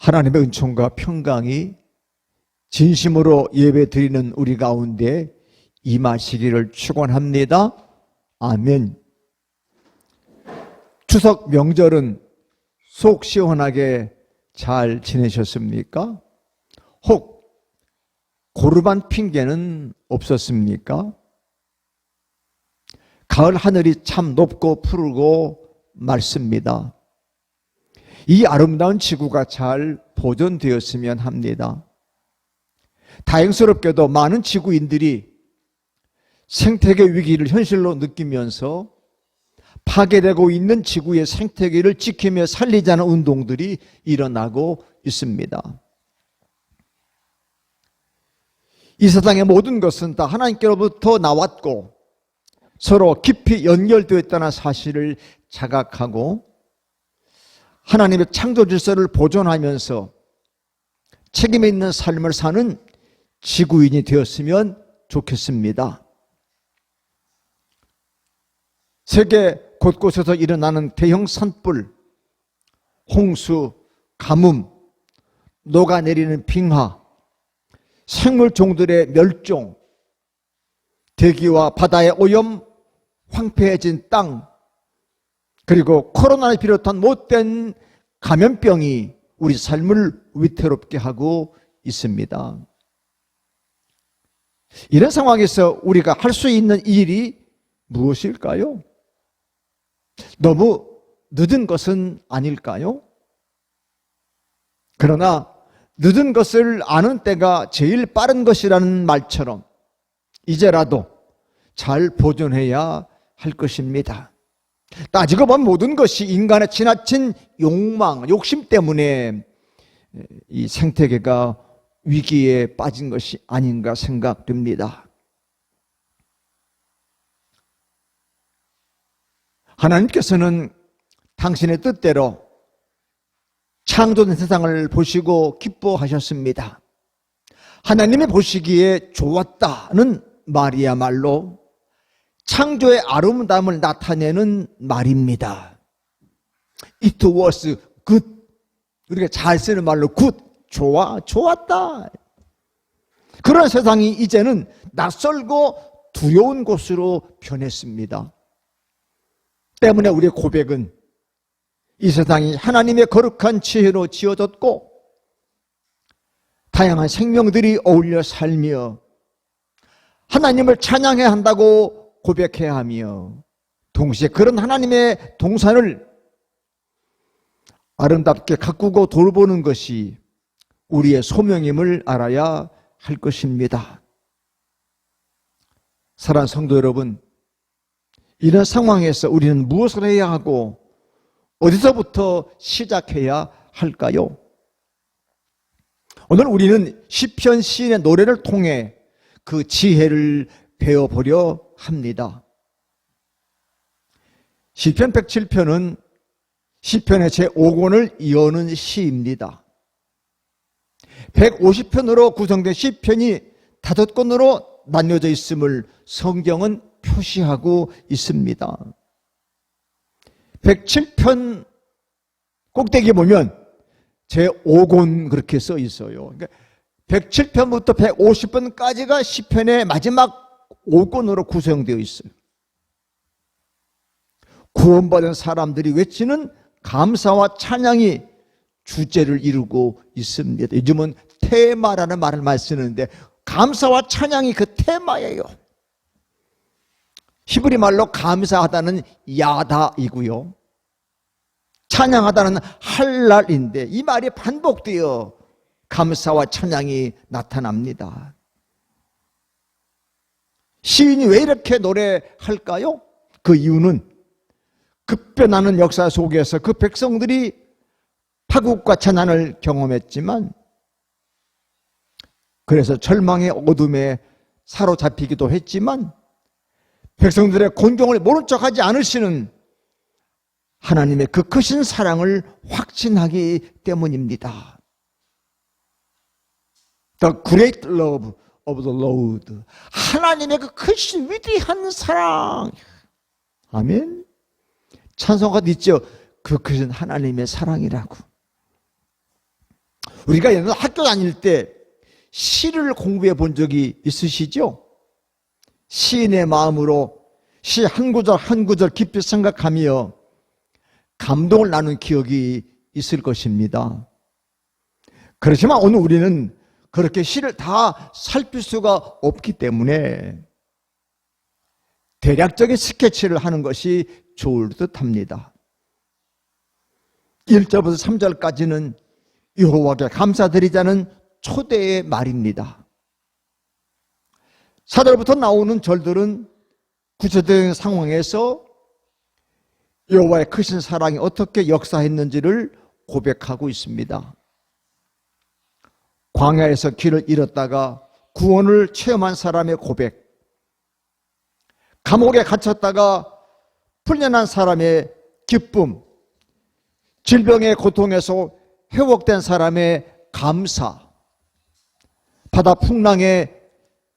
하나님의 은총과 평강이 진심으로 예배드리는 우리 가운데 임하시기를 축원합니다. 아멘. 추석 명절은 속 시원하게 잘 지내셨습니까? 혹 고르반 핑계는 없었습니까? 가을 하늘이 참 높고 푸르고 맑습니다. 이 아름다운 지구가 잘 보존되었으면 합니다. 다행스럽게도 많은 지구인들이 생태계 위기를 현실로 느끼면서 파괴되고 있는 지구의 생태계를 지키며 살리자는 운동들이 일어나고 있습니다. 이 세상의 모든 것은 다 하나님께로부터 나왔고 서로 깊이 연결되어 있다는 사실을 자각하고 하나님의 창조 질서를 보존하면서 책임 있는 삶을 사는 지구인이 되었으면 좋겠습니다. 세계 곳곳에서 일어나는 대형 산불, 홍수, 가뭄, 녹아내리는 빙하, 생물종들의 멸종, 대기와 바다의 오염, 황폐해진 땅, 그리고 코로나를 비롯한 못된 감염병이 우리 삶을 위태롭게 하고 있습니다. 이런 상황에서 우리가 할 수 있는 일이 무엇일까요? 너무 늦은 것은 아닐까요? 그러나 늦은 것을 아는 때가 제일 빠른 것이라는 말처럼 이제라도 잘 보존해야 할 것입니다. 따지고 보면 모든 것이 인간의 지나친 욕망, 욕심 때문에 이 생태계가 위기에 빠진 것이 아닌가 생각됩니다. 하나님께서는 당신의 뜻대로 창조된 세상을 보시고 기뻐하셨습니다. 하나님이 보시기에 좋았다는 말이야말로 창조의 아름다움을 나타내는 말입니다. It was good. 우리가 잘 쓰는 말로 good, 좋아, 좋았다. 그런 세상이 이제는 낯설고 두려운 곳으로 변했습니다. 때문에 우리의 고백은 이 세상이 하나님의 거룩한 지혜로 지어졌고 다양한 생명들이 어울려 살며 하나님을 찬양해야 한다고 고백해야 하며 동시에 그런 하나님의 동산을 아름답게 가꾸고 돌보는 것이 우리의 소명임을 알아야 할 것입니다. 사랑하는 성도 여러분, 이런 상황에서 우리는 무엇을 해야 하고 어디서부터 시작해야 할까요? 오늘 우리는 시편 시인의 노래를 통해 그 지혜를 배워보려 합니다. 시편 107편은 시편의 제5권을 이어는 시입니다. 150편으로 구성된 시편이 5권으로 나뉘어져 있음을 성경은 표시하고 있습니다. 107편 꼭대기에 보면 제5권 그렇게 써 있어요. 그러니까 107편부터 150편까지가 시편의 마지막 5권으로 구성되어 있어요. 구원받은 사람들이 외치는 감사와 찬양이 주제를 이루고 있습니다. 요즘은 테마라는 말을 많이 쓰는데 감사와 찬양이 그 테마예요. 히브리 말로 감사하다는 야다이고요. 찬양하다는 할랄인데 이 말이 반복되어 감사와 찬양이 나타납니다. 시인이 왜 이렇게 노래할까요? 그 이유는 급변하는 역사 속에서 그 백성들이 파국과 재난을 경험했지만 그래서 절망의 어둠에 사로잡히기도 했지만 백성들의 곤경을 모른 척하지 않으시는 하나님의 그 크신 사랑을 확신하기 때문입니다. The great love of the Lord. 하나님의 그 크신 위대한 사랑. 아멘. 찬송가도 있죠. 그 크신 하나님의 사랑이라고. 우리가 옛날 학교 다닐 때 시를 공부해 본 적이 있으시죠? 시인의 마음으로 시 한 구절 한 구절 깊이 생각하며 감동을 나눈 기억이 있을 것입니다. 그렇지만 오늘 우리는 그렇게 시를 다 살필 수가 없기 때문에 대략적인 스케치를 하는 것이 좋을 듯 합니다. 1절부터 3절까지는 여호와께 감사드리자는 초대의 말입니다. 4절부터 나오는 절들은 구체적인 상황에서 여호와의 크신 사랑이 어떻게 역사했는지를 고백하고 있습니다. 광야에서 길을 잃었다가 구원을 체험한 사람의 고백, 감옥에 갇혔다가 풀려난 사람의 기쁨, 질병의 고통에서 회복된 사람의 감사, 바다 풍랑에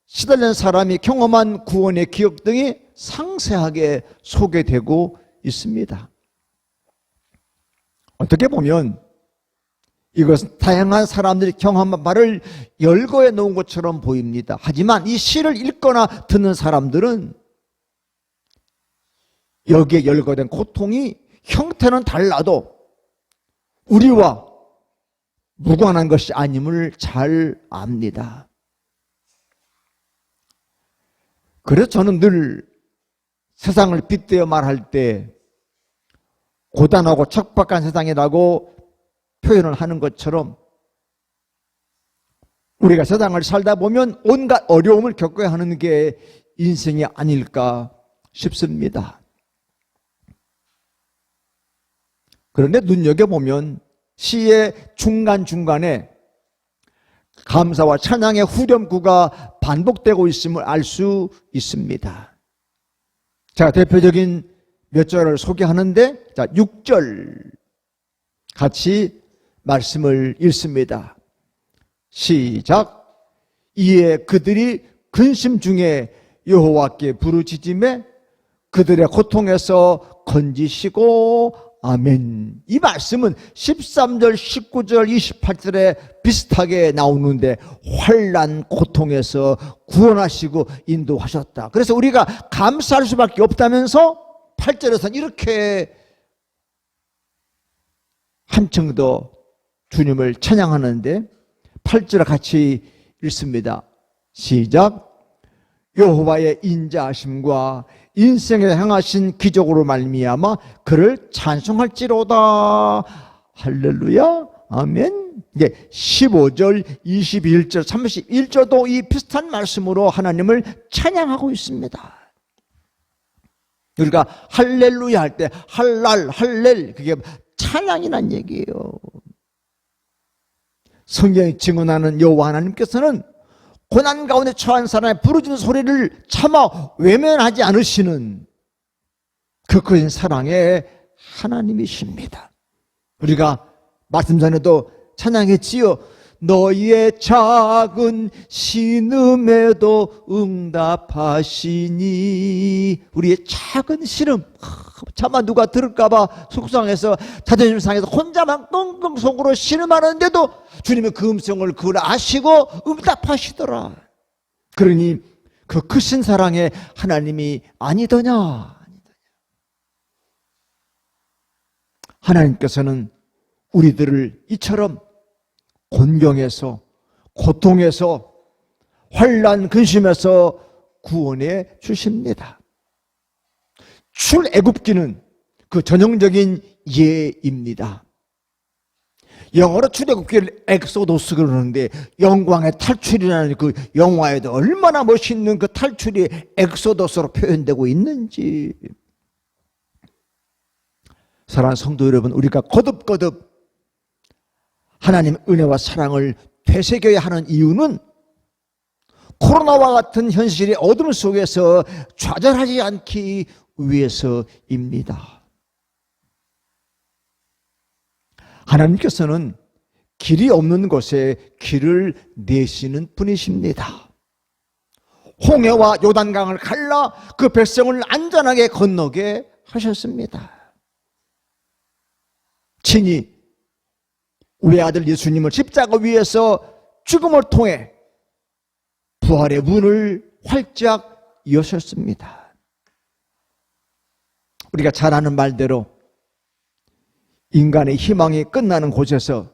시달린 사람이 경험한 구원의 기억 등이 상세하게 소개되고 있습니다. 어떻게 보면 이것은 다양한 사람들이 경험한 바를 열거해 놓은 것처럼 보입니다. 하지만 이 시를 읽거나 듣는 사람들은 여기에 열거된 고통이 형태는 달라도 우리와 무관한 것이 아님을 잘 압니다. 그래서 저는 늘 세상을 빗대어 말할 때 고단하고 척박한 세상이라고 표현을 하는 것처럼 우리가 세상을 살다 보면 온갖 어려움을 겪어야 하는 게 인생이 아닐까 싶습니다. 그런데 눈여겨보면 시의 중간중간에 감사와 찬양의 후렴구가 반복되고 있음을 알 수 있습니다. 자, 대표적인 몇 절을 소개하는데, 자, 6절 같이 말씀을 읽습니다. 시작. 이에 그들이 근심 중에 여호와께 부르짖음에 그들의 고통에서 건지시고 아멘. 이 말씀은 13절, 19절, 28절에 비슷하게 나오는데 환난 고통에서 구원하시고 인도하셨다. 그래서 우리가 감사할 수밖에 없다면서 8절에서는 이렇게 한층 더 주님을 찬양하는데 8절 같이 읽습니다. 시작. 여호와의 인자하심과 인생에 향하신 기적으로 말미암아 그를 찬송할지로다. 할렐루야. 아멘. 이제 15절, 21절, 31절도 이 비슷한 말씀으로 하나님을 찬양하고 있습니다. 우리가 할렐루야 할 때 할랄, 할렐, 그게 찬양이란 얘기예요. 성경이 증언하는 여호와 하나님께서는 고난 가운데 처한 사람의 부르짖는 소리를 차마 외면하지 않으시는 그 큰 사랑의 하나님이십니다. 우리가 말씀 전에도 찬양했지요. 너희의 작은 신음에도 응답하시니. 우리의 작은 신음, 차마 누가 들을까봐 속상해서 자존심 상해서 혼자만 끙끙 속으로 신음하는데도 주님의 그 음성을 그걸 아시고 응답하시더라. 그러니 그 크신 사랑의 하나님이 아니더냐. 하나님께서는 우리들을 이처럼 곤경에서, 고통에서, 환난 근심에서 구원해 주십니다. 출애굽기는 그 전형적인 예입니다. 영어로 출애굽기를 엑소도스 그러는데 영광의 탈출이라는 그 영화에도 얼마나 멋있는 그 탈출이 엑소도스로 표현되고 있는지. 사랑하는 성도 여러분, 우리가 거듭거듭 하나님 은혜와 사랑을 되새겨야 하는 이유는 코로나와 같은 현실의 어둠 속에서 좌절하지 않기 위해서입니다. 하나님께서는 길이 없는 곳에 길을 내시는 분이십니다. 홍해와 요단강을 갈라 그 백성을 안전하게 건너게 하셨습니다. 친히 외아들 예수님을 십자가 위에서 죽음을 통해 부활의 문을 활짝 여셨습니다. 우리가 잘 아는 말대로 인간의 희망이 끝나는 곳에서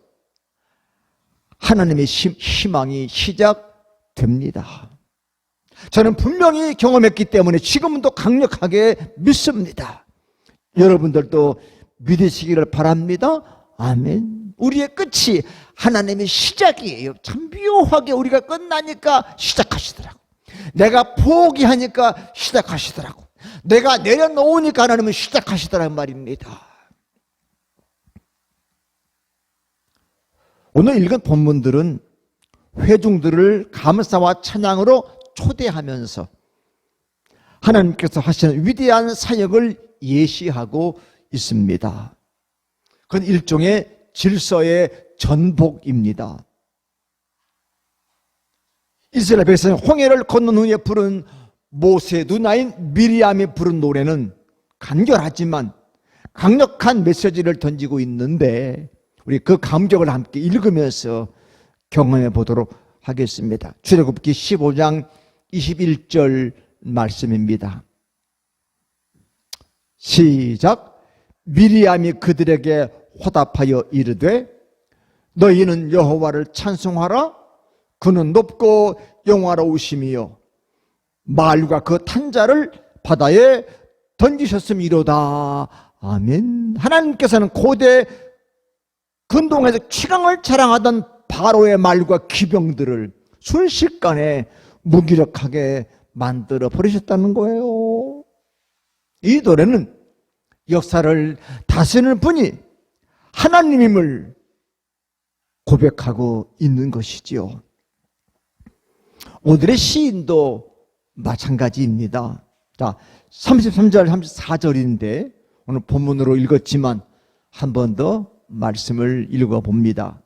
하나님의 희망이 시작됩니다. 저는 분명히 경험했기 때문에 지금도 강력하게 믿습니다. 여러분들도 믿으시기를 바랍니다. 아멘. 우리의 끝이 하나님의 시작이에요. 참 묘하게 우리가 끝나니까 시작하시더라고. 내가 포기하니까 시작하시더라고. 내가 내려놓으니까 하나님은 시작하시더란 말입니다. 오늘 읽은 본문들은 회중들을 감사와 찬양으로 초대하면서 하나님께서 하시는 위대한 사역을 예시하고 있습니다. 그건 일종의 질서의 전복입니다. 이스라엘 백성이 홍해를 건넌 후에 부른 모세의 누나인 미리암이 부른 노래는 간결하지만 강력한 메시지를 던지고 있는데 우리 그 감격을 함께 읽으면서 경험해 보도록 하겠습니다. 출애굽기 15장 21절 말씀입니다. 시작. 미리암이 그들에게 화답하여 이르되 너희는 여호와를 찬송하라. 그는 높고 영화로우심이요 말과 그 탄자를 바다에 던지셨음이로다. 아멘. 하나님께서는 고대 근동에서 최강을 자랑하던 바로의 말과 기병들을 순식간에 무기력하게 만들어 버리셨다는 거예요. 이 노래는 역사를 다스리는 분이 하나님임을 고백하고 있는 것이지요. 오늘의 시인도 마찬가지입니다. 자, 33절, 34절인데 오늘 본문으로 읽었지만 한 번 더 말씀을 읽어봅니다.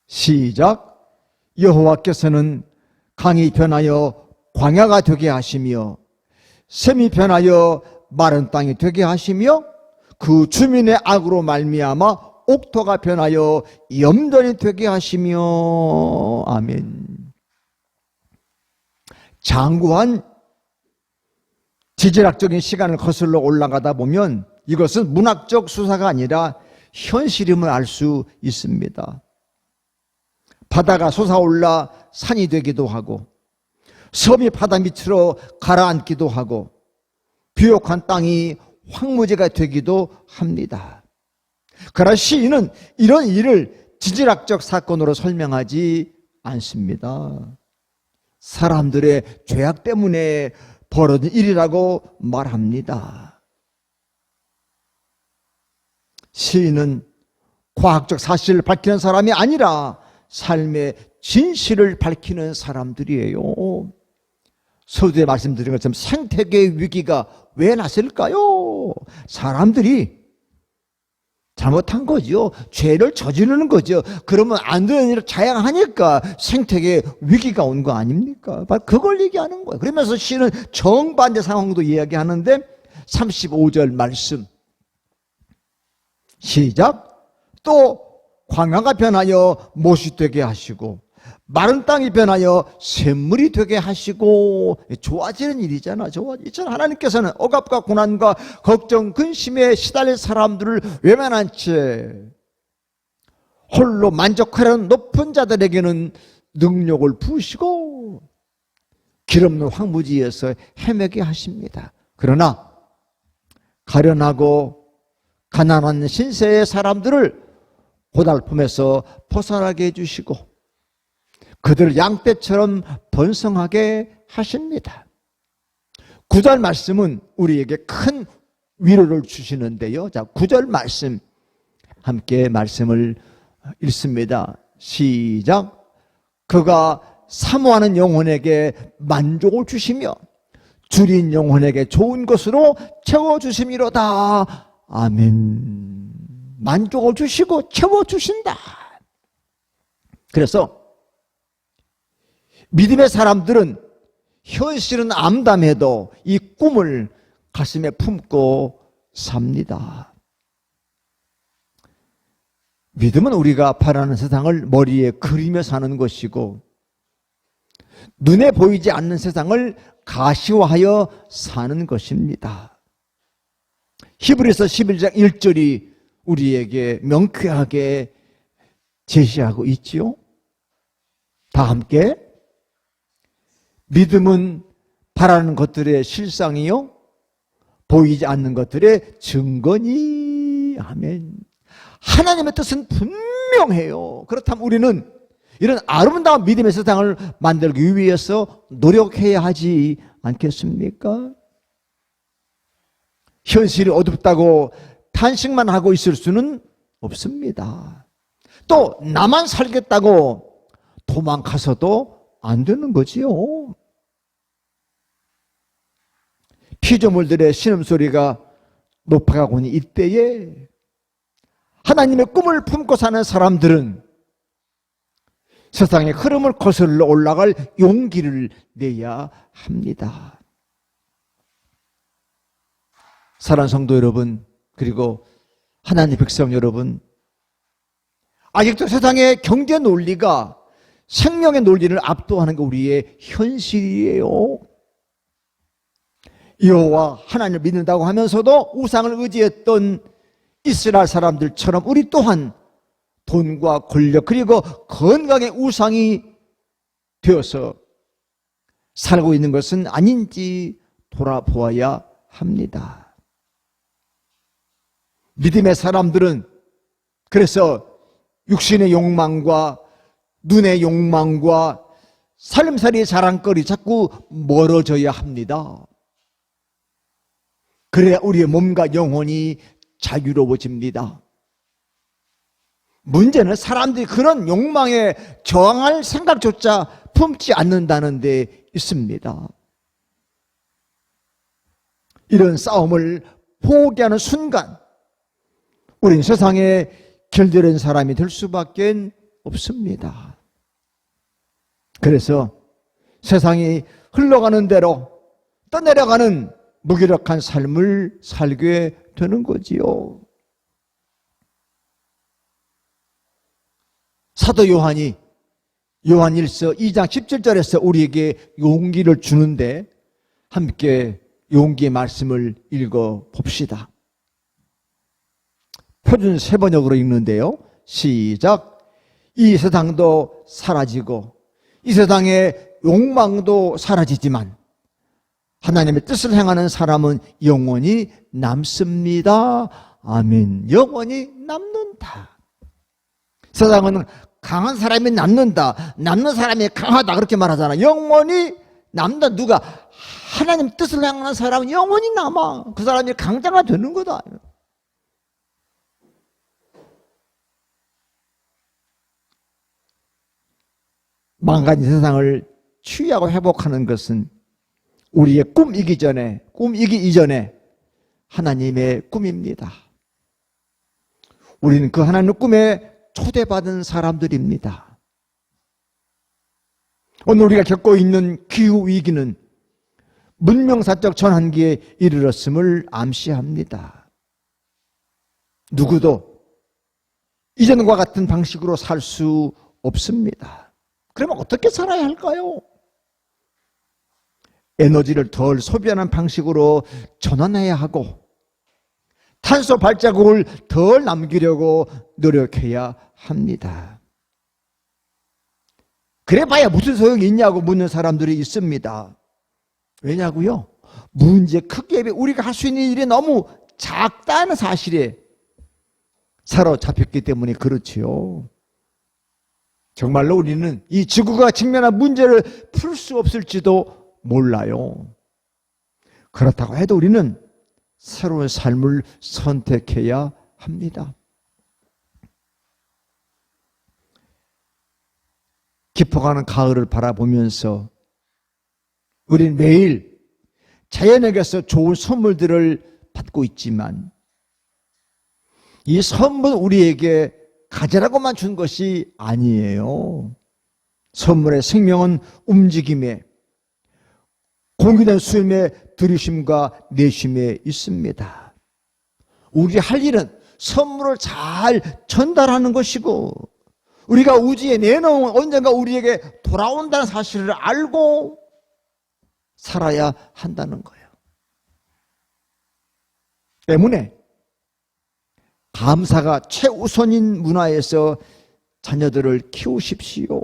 시작. 여호와께서는 강이 변하여 광야가 되게 하시며 샘이 변하여 마른 땅이 되게 하시며 그 주민의 악으로 말미암아 옥토가 변하여 염전이 되게 하시며 아멘. 장구한 지질학적인 시간을 거슬러 올라가다 보면 이것은 문학적 수사가 아니라 현실임을 알 수 있습니다. 바다가 솟아올라 산이 되기도 하고 섬이 바다 밑으로 가라앉기도 하고 비옥한 땅이 황무지가 되기도 합니다. 그러나 시인은 이런 일을 지질학적 사건으로 설명하지 않습니다. 사람들의 죄악 때문에 벌어진 일이라고 말합니다. 시인은 과학적 사실을 밝히는 사람이 아니라 삶의 진실을 밝히는 사람들이에요. 서두에 말씀드린 것처럼 생태계의 위기가 왜 났을까요? 사람들이 잘못한 거죠. 죄를 저지르는 거죠. 그러면 안 되는 일을 자양하니까 생태계 위기가 온 거 아닙니까? 바로 그걸 얘기하는 거예요. 그러면서 시는 정반대 상황도 이야기하는데 35절 말씀 시작. 또 광야가 변하여 못이 되게 하시고 마른 땅이 변하여 샘물이 되게 하시고 좋아지는 일이잖아. 좋아지잖아. 하나님께서는 억압과 고난과 걱정, 근심에 시달릴 사람들을 외면한 채 홀로 만족하려는 높은 자들에게는 능력을 부으시고 길없는 황무지에서 헤매게 하십니다. 그러나 가련하고 가난한 신세의 사람들을 고달픔에서 벗어나게 해주시고 그들을 양떼처럼 번성하게 하십니다. 9절 말씀은 우리에게 큰 위로를 주시는데요. 자, 9절 말씀 함께 말씀을 읽습니다. 시작. 그가 사모하는 영혼에게 만족을 주시며 줄인 영혼에게 좋은 것으로 채워주심이로다. 아멘. 만족을 주시고 채워주신다. 그래서 믿음의 사람들은 현실은 암담해도 이 꿈을 가슴에 품고 삽니다. 믿음은 우리가 바라는 세상을 머리에 그리며 사는 것이고 눈에 보이지 않는 세상을 가시화하여 사는 것입니다. 히브리서 11장 1절이 우리에게 명쾌하게 제시하고 있지요. 다 함께 믿음은 바라는 것들의 실상이요 보이지 않는 것들의 증거니. 아멘. 하나님의 뜻은 분명해요. 그렇다면 우리는 이런 아름다운 믿음의 세상을 만들기 위해서 노력해야 하지 않겠습니까? 현실이 어둡다고 탄식만 하고 있을 수는 없습니다. 또 나만 살겠다고 도망가서도 안 되는 거지요. 피조물들의 신음소리가 높아가고 있는 이때에 하나님의 꿈을 품고 사는 사람들은 세상의 흐름을 거슬러 올라갈 용기를 내야 합니다. 사랑하는 성도 여러분, 그리고 하나님의 백성 여러분, 아직도 세상의 경제 논리가 생명의 논리를 압도하는 게 우리의 현실이에요. 여호와 하나님을 믿는다고 하면서도 우상을 의지했던 이스라엘 사람들처럼 우리 또한 돈과 권력 그리고 건강의 우상이 되어서 살고 있는 것은 아닌지 돌아보아야 합니다. 믿음의 사람들은 그래서 육신의 욕망과 눈의 욕망과 살림살이의 자랑거리 자꾸 멀어져야 합니다. 그래야 우리의 몸과 영혼이 자유로워집니다. 문제는 사람들이 그런 욕망에 저항할 생각조차 품지 않는다는 데 있습니다. 이런 싸움을 포기하는 순간 우린 세상에 결대된 사람이 될 수밖에 없습니다. 그래서 세상이 흘러가는 대로 떠내려가는 무기력한 삶을 살게 되는 거지요. 사도 요한이 요한1서 2장 17절에서 우리에게 용기를 주는데 함께 용기의 말씀을 읽어 봅시다. 표준 세번역으로 읽는데요. 시작. 이 세상도 사라지고 이 세상의 욕망도 사라지지만 하나님의 뜻을 행하는 사람은 영원히 남습니다. 아멘. 영원히 남는다. 세상은 강한 사람이 남는다. 남는 사람이 강하다. 그렇게 말하잖아. 영원히 남다. 누가? 하나님 뜻을 행하는 사람은 영원히 남아. 그 사람이 강자가 되는 거다. 망가진 세상을 취하고 회복하는 것은 우리의 꿈이기 이전에 하나님의 꿈입니다. 우리는 그 하나님의 꿈에 초대받은 사람들입니다. 오늘 우리가 겪고 있는 기후위기는 문명사적 전환기에 이르렀음을 암시합니다. 누구도 이전과 같은 방식으로 살 수 없습니다. 그러면 어떻게 살아야 할까요? 에너지를 덜 소비하는 방식으로 전환해야 하고 탄소 발자국을 덜 남기려고 노력해야 합니다. 그래봐야 무슨 소용이 있냐고 묻는 사람들이 있습니다. 왜냐고요? 문제 크기에 비해 우리가 할 수 있는 일이 너무 작다는 사실에 사로잡혔기 때문에 그렇지요. 정말로 우리는 이 지구가 직면한 문제를 풀 수 없을지도 몰라요. 그렇다고 해도 우리는 새로운 삶을 선택해야 합니다. 깊어가는 가을을 바라보면서 우리는 매일 자연에게서 좋은 선물들을 받고 있지만 이 선물은 우리에게 가져라고만 준 것이 아니에요. 선물의 생명은 움직임에 공유된 수임의 들으심과 내심에 있습니다. 우리 할 일은 선물을 잘 전달하는 것이고, 우리가 우주에 내놓은 언젠가 우리에게 돌아온다는 사실을 알고 살아야 한다는 거예요. 때문에 감사가 최우선인 문화에서 자녀들을 키우십시오.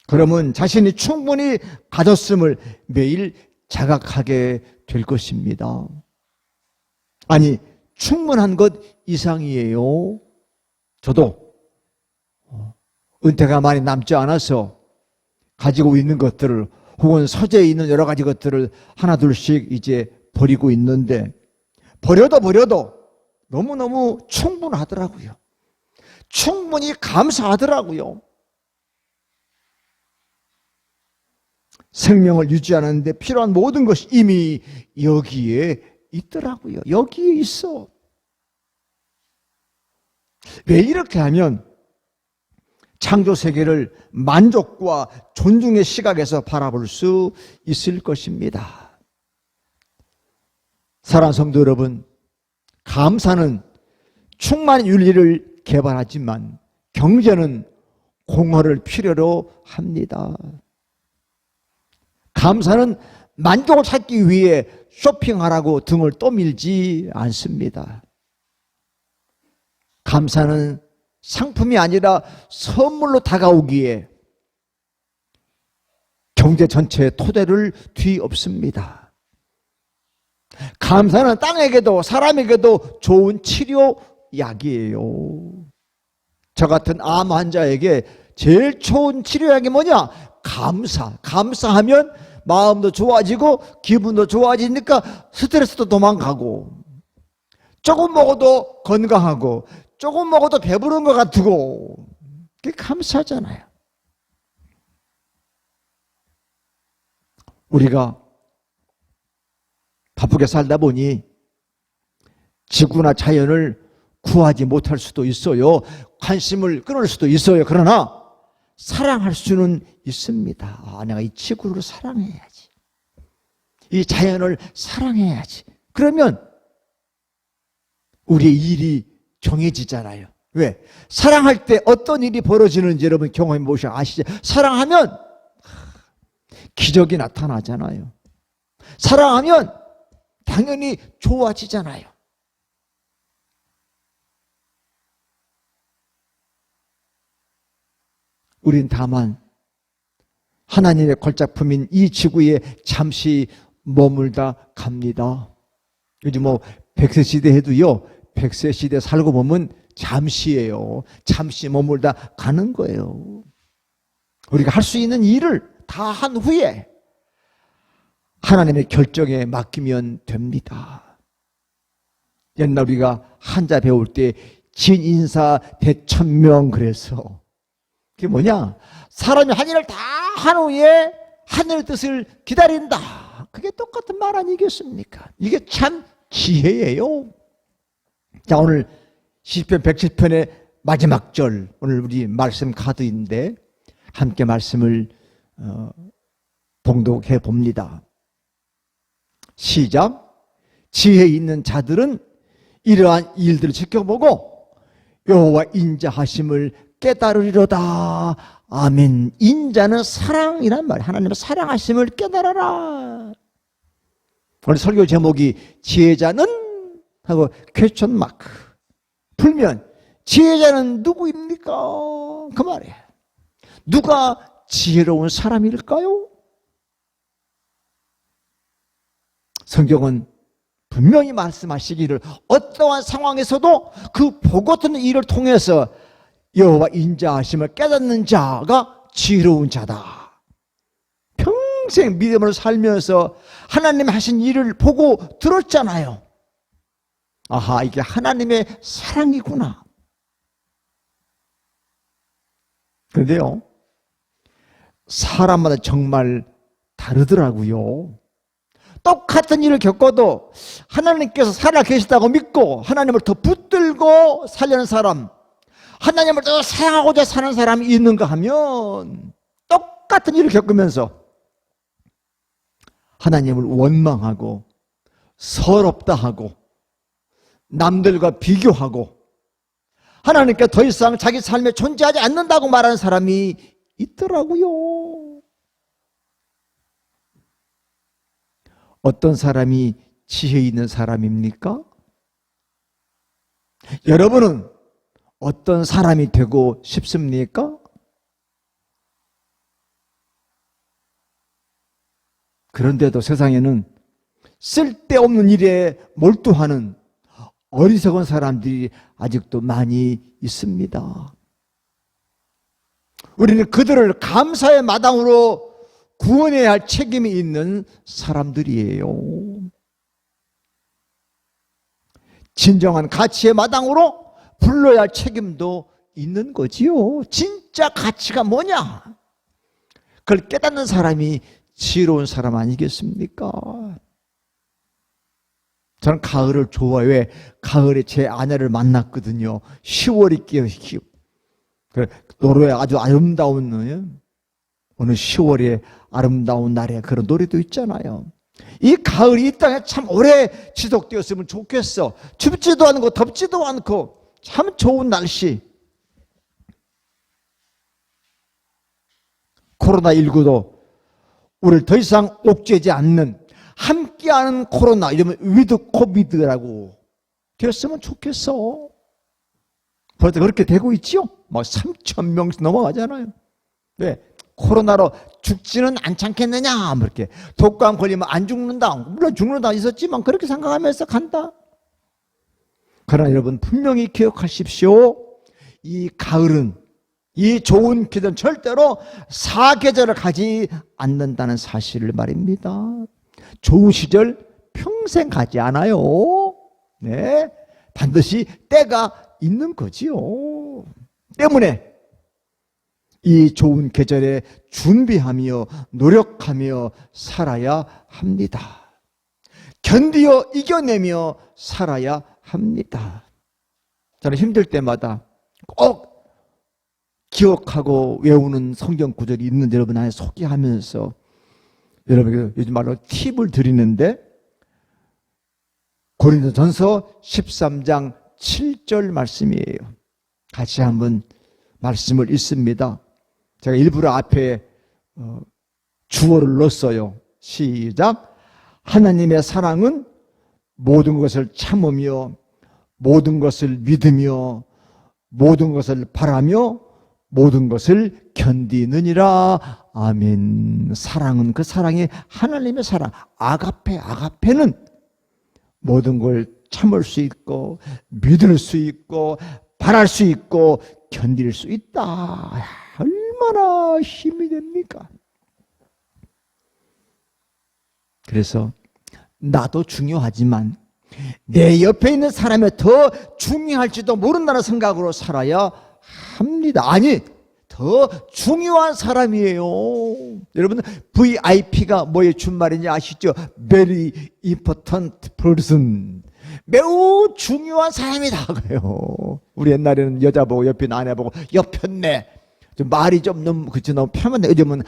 그러면 자신이 충분히 가졌음을 매일 자각하게 될 것입니다. 아니, 충분한 것 이상이에요. 저도 은퇴가 많이 남지 않아서 가지고 있는 것들을, 혹은 서재에 있는 여러 가지 것들을 하나둘씩 이제 버리고 있는데, 버려도 너무너무 충분하더라고요. 충분히 감사하더라고요. 생명을 유지하는 데 필요한 모든 것이 이미 여기에 있더라고요. 여기에 있어. 왜 이렇게 하면 창조 세계를 만족과 존중의 시각에서 바라볼 수 있을 것입니다. 사랑하는 성도 여러분, 감사는 충만한 윤리를 개발하지만 경제는 공허를 필요로 합니다. 감사는 만족을 찾기 위해 쇼핑하라고 등을 떠밀지 않습니다. 감사는 상품이 아니라 선물로 다가오기에 경제 전체의 토대를 뒤엎습니다. 감사는 땅에게도 사람에게도 좋은 치료약이에요. 저 같은 암 환자에게 제일 좋은 치료약이 뭐냐? 감사. 감사하면 마음도 좋아지고 기분도 좋아지니까 스트레스도 도망가고, 조금 먹어도 건강하고 조금 먹어도 배부른 것 같고, 그게 감사잖아요. 우리가 바쁘게 살다 보니 지구나 자연을 구하지 못할 수도 있어요. 관심을 끊을 수도 있어요. 그러나 사랑할 수는 있습니다. 아, 내가 이 지구를 사랑해야지. 이 자연을 사랑해야지. 그러면 우리의 일이 정해지잖아요. 왜? 사랑할 때 어떤 일이 벌어지는지 여러분 경험해 보시고 아시죠? 사랑하면 기적이 나타나잖아요. 사랑하면 당연히 좋아지잖아요. 우린 다만 하나님의 걸작품인 이 지구에 잠시 머물다 갑니다. 요즘 뭐 100세 시대 해도요, 100세 시대 살고 보면 잠시예요. 잠시 머물다 가는 거예요. 우리가 할 수 있는 일을 다 한 후에 하나님의 결정에 맡기면 됩니다. 옛날 우리가 한자 배울 때 진인사 대천명, 그래서 그게 뭐냐? 사람이 한 일을 다 한 후에 하늘의 뜻을 기다린다. 그게 똑같은 말 아니겠습니까? 이게 참 지혜예요. 자, 오늘 시편 107편의 마지막 절, 오늘 우리 말씀 카드인데 함께 말씀을 봉독해 봅니다. 시작. 지혜 있는 자들은 이러한 일들을 지켜보고 여호와 인자하심을 깨달으리로다. 아멘. 인자는 사랑이란 말이에요. 하나님의 사랑하심을 깨달아라. 오늘 설교 제목이 지혜자는 하고 퀘스천 마크. 풀면 지혜자는 누구입니까? 그 말이에요. 누가 지혜로운 사람일까요? 성경은 분명히 말씀하시기를 어떠한 상황에서도 그 보고 듣는 일을 통해서 여호와 인자하심을 깨닫는 자가 지혜로운 자다. 평생 믿음으로 살면서 하나님 하신 일을 보고 들었잖아요. 아하, 이게 하나님의 사랑이구나. 그런데요, 사람마다 정말 다르더라고요. 똑같은 일을 겪어도 하나님께서 살아계시다고 믿고 하나님을 더 붙들고 살려는 사람, 하나님을 더 사랑하고자 사는 사람이 있는가 하면 똑같은 일을 겪으면서 하나님을 원망하고 서럽다 하고 남들과 비교하고 하나님께 더 이상 자기 삶에 존재하지 않는다고 말하는 사람이 있더라고요. 어떤 사람이 지혜 있는 사람입니까? 여러분은 어떤 사람이 되고 싶습니까? 그런데도 세상에는 쓸데없는 일에 몰두하는 어리석은 사람들이 아직도 많이 있습니다. 우리는 그들을 감사의 마당으로 구원해야 할 책임이 있는 사람들이에요. 진정한 가치의 마당으로 불러야 할 책임도 있는 거지요. 진짜 가치가 뭐냐? 그걸 깨닫는 사람이 지혜로운 사람 아니겠습니까? 저는 가을을 좋아해요. 왜? 가을에 제 아내를 만났거든요. 10월이 끼어. 노래에 아주 아름다운 어느 10월의 아름다운 날에 그런 노래도 있잖아요. 이 가을이 이 땅에 참 오래 지속되었으면 좋겠어. 춥지도 않고 덥지도 않고 참 좋은 날씨. 코로나19도 우리를 더 이상 옥죄지 않는 함께하는 코로나, 이러면 위드 코비드라고 되었으면 좋겠어. 벌써 그렇게 되고 있죠? 뭐 3,000명씩 넘어가잖아요. 왜? 코로나로 죽지는 않잖겠느냐? 뭐 이렇게 독감 걸리면 안 죽는다. 물론 죽는다 있었지만 그렇게 생각하면서 간다. 그러나 여러분 분명히 기억하십시오. 이 가을은, 이 좋은 계절은 절대로 사계절을 가지 않는다는 사실을 말입니다. 좋은 시절 평생 가지 않아요. 네, 반드시 때가 있는 거지요. 때문에 이 좋은 계절에 준비하며 노력하며 살아야 합니다. 견디어 이겨내며 살아야 합니다. 저는 힘들 때마다 꼭 기억하고 외우는 성경 구절이 있는 여러분한테 소개하면서 여러분에게 요즘 말로 팁을 드리는데, 고린도전서 13장 7절 말씀이에요. 같이 한번 말씀을 읽습니다. 제가 일부러 앞에 주어를 넣었어요. 시작. 하나님의 사랑은 모든 것을 참으며 모든 것을 믿으며 모든 것을 바라며 모든 것을 견디느니라. 아멘. 사랑은, 그 사랑이 하나님의 사랑, 아가페는 모든 걸 참을 수 있고 믿을 수 있고 바랄 수 있고 견딜 수 있다. 얼마나 힘이 됩니까? 그래서 나도 중요하지만 내 옆에 있는 사람이 더 중요할지도 모른다는 생각으로 살아야 합니다. 아니, 더 중요한 사람이에요. 여러분, VIP가 뭐의 준말인지 아시죠? Very important person. 매우 중요한 사람이다 그래요. 우리 옛날에는 여자 보고 옆에 있는 아내 보고 옆편네, 좀 말이 좀 너무 편한데 요즘은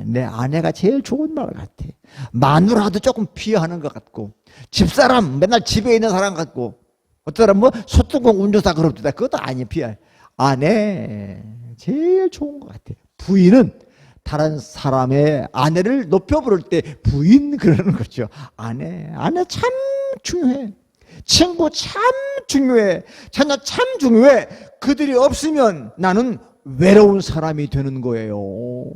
내 아내가 제일 좋은 말 같아. 마누라도 조금 비하하는 것 같고, 집사람 맨날 집에 있는 사람 같고, 어떤 사람 뭐 소뚜껑 운전사 그럽니다. 그것도 아니에요. 비하해. 아내 제일 좋은 것 같아. 부인은 다른 사람의 아내를 높여 부를 때 부인 그러는 거죠. 아내 참 중요해. 친구 참 중요해. 자녀 참 중요해. 그들이 없으면 나는 외로운 사람이 되는 거예요.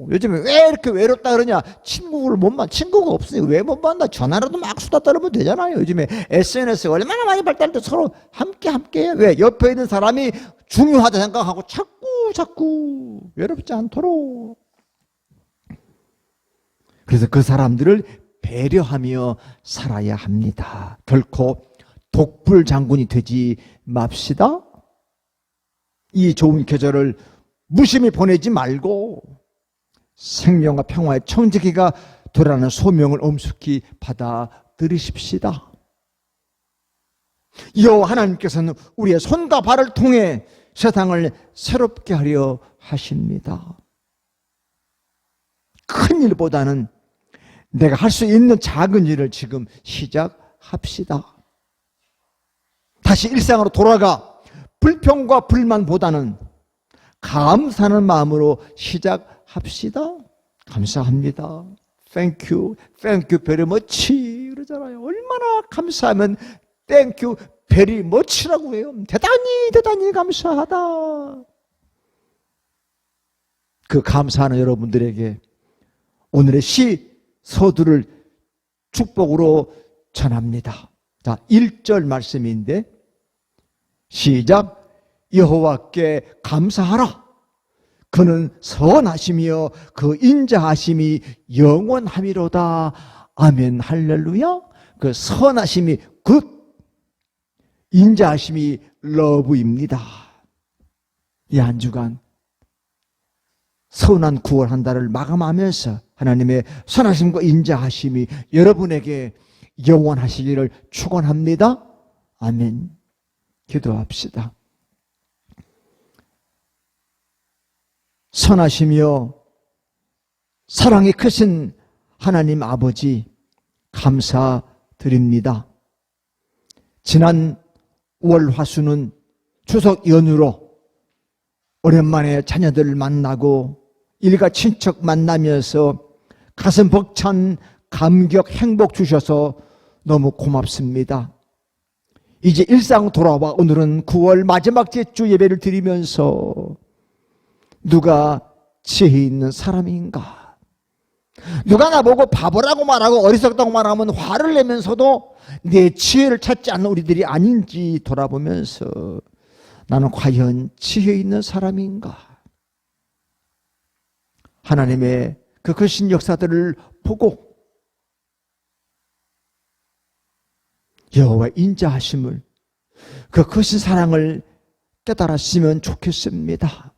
요즘에 왜 이렇게 외롭다 그러냐? 친구가 없으니 왜 못 만나? 전화라도 막 수다 떨면 되잖아요. 요즘에 SNS 얼마나 많이 발달돼 서로 함께 해요. 왜? 옆에 있는 사람이 중요하다 생각하고 자꾸 외롭지 않도록. 그래서 그 사람들을 배려하며 살아야 합니다. 결코 독불 장군이 되지 맙시다. 이 좋은 계절을 무심히 보내지 말고 생명과 평화의 청지기가 되라는 소명을 엄숙히 받아들이십시다. 여호와 하나님께서는 우리의 손과 발을 통해 세상을 새롭게 하려 하십니다. 큰 일보다는 내가 할 수 있는 작은 일을 지금 시작합시다. 다시 일상으로 돌아가 불평과 불만보다는 감사하는 마음으로 시작합시다. 감사합니다. Thank you, thank you very much 그러잖아요. 얼마나 감사하면 Thank you very much라고 해요. 대단히 감사하다. 그 감사하는 여러분들에게 오늘의 시 서두를 축복으로 전합니다. 자, 1절 말씀인데 시작. 여호와께 감사하라. 그는 선하시며 그 인자하심이 영원함이로다. 아멘 할렐루야. 그 선하심이 굿, 인자하심이 러브입니다. 이 한 주간 선한 9월 한 달을 마감하면서 하나님의 선하심과 인자하심이 여러분에게 영원하시기를 축원합니다. 아멘. 기도합시다. 선하시며 사랑이 크신 하나님 아버지 감사드립니다. 지난 월 화수는 추석 연휴로 오랜만에 자녀들을 만나고 일가 친척 만나면서 가슴 벅찬 감격 행복 주셔서 너무 고맙습니다. 이제 일상 돌아와 오늘은 9월 마지막 주 예배를 드리면서 누가 지혜 있는 사람인가? 누가 나보고 바보라고 말하고 어리석다고 말하면 화를 내면서도 내 지혜를 찾지 않는 우리들이 아닌지 돌아보면서 나는 과연 지혜 있는 사람인가? 하나님의 그 크신 역사들을 보고 여호와의 인자하심을 그 크신 사랑을 깨달았으면 좋겠습니다.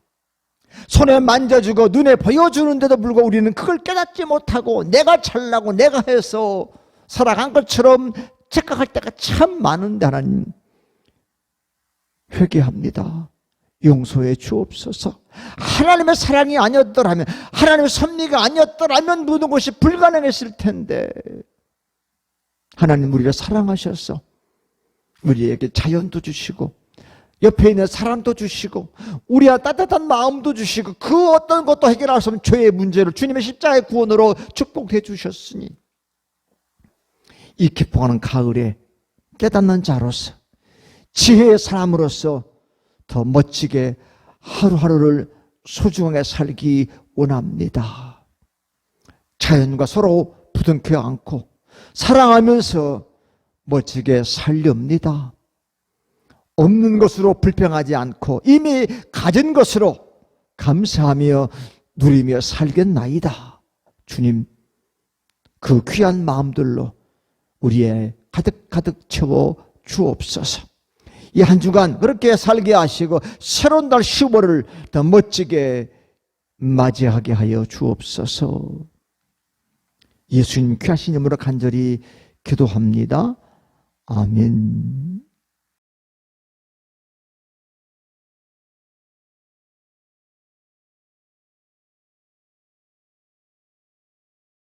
손에 만져주고 눈에 보여주는데도 불구하고 우리는 그걸 깨닫지 못하고 내가 잘나고 내가 해서 살아간 것처럼 착각할 때가 참 많은데 하나님 회개합니다. 용서해 주옵소서. 하나님의 사랑이 아니었더라면, 하나님의 섭리가 아니었더라면 모든 것이 불가능했을 텐데 하나님 우리를 사랑하셔서 우리에게 자연도 주시고 옆에 있는 사람도 주시고 우리와 따뜻한 마음도 주시고 그 어떤 것도 해결할 수 없는 죄의 문제를 주님의 십자가의 구원으로 축복해 주셨으니 이 기뻐하는 가을에 깨닫는 자로서 지혜의 사람으로서 더 멋지게 하루하루를 소중하게 살기 원합니다. 자연과 서로 부둥켜 안고 사랑하면서 멋지게 살렵니다. 없는 것으로 불평하지 않고 이미 가진 것으로 감사하며 누리며 살겠나이다. 주님, 그 귀한 마음들로 우리의 가득가득 채워 주옵소서. 이 한 주간 그렇게 살게 하시고 새로운 달 10월을 더 멋지게 맞이하게 하여 주옵소서. 예수님 귀하신 이름으로 간절히 기도합니다. 아멘.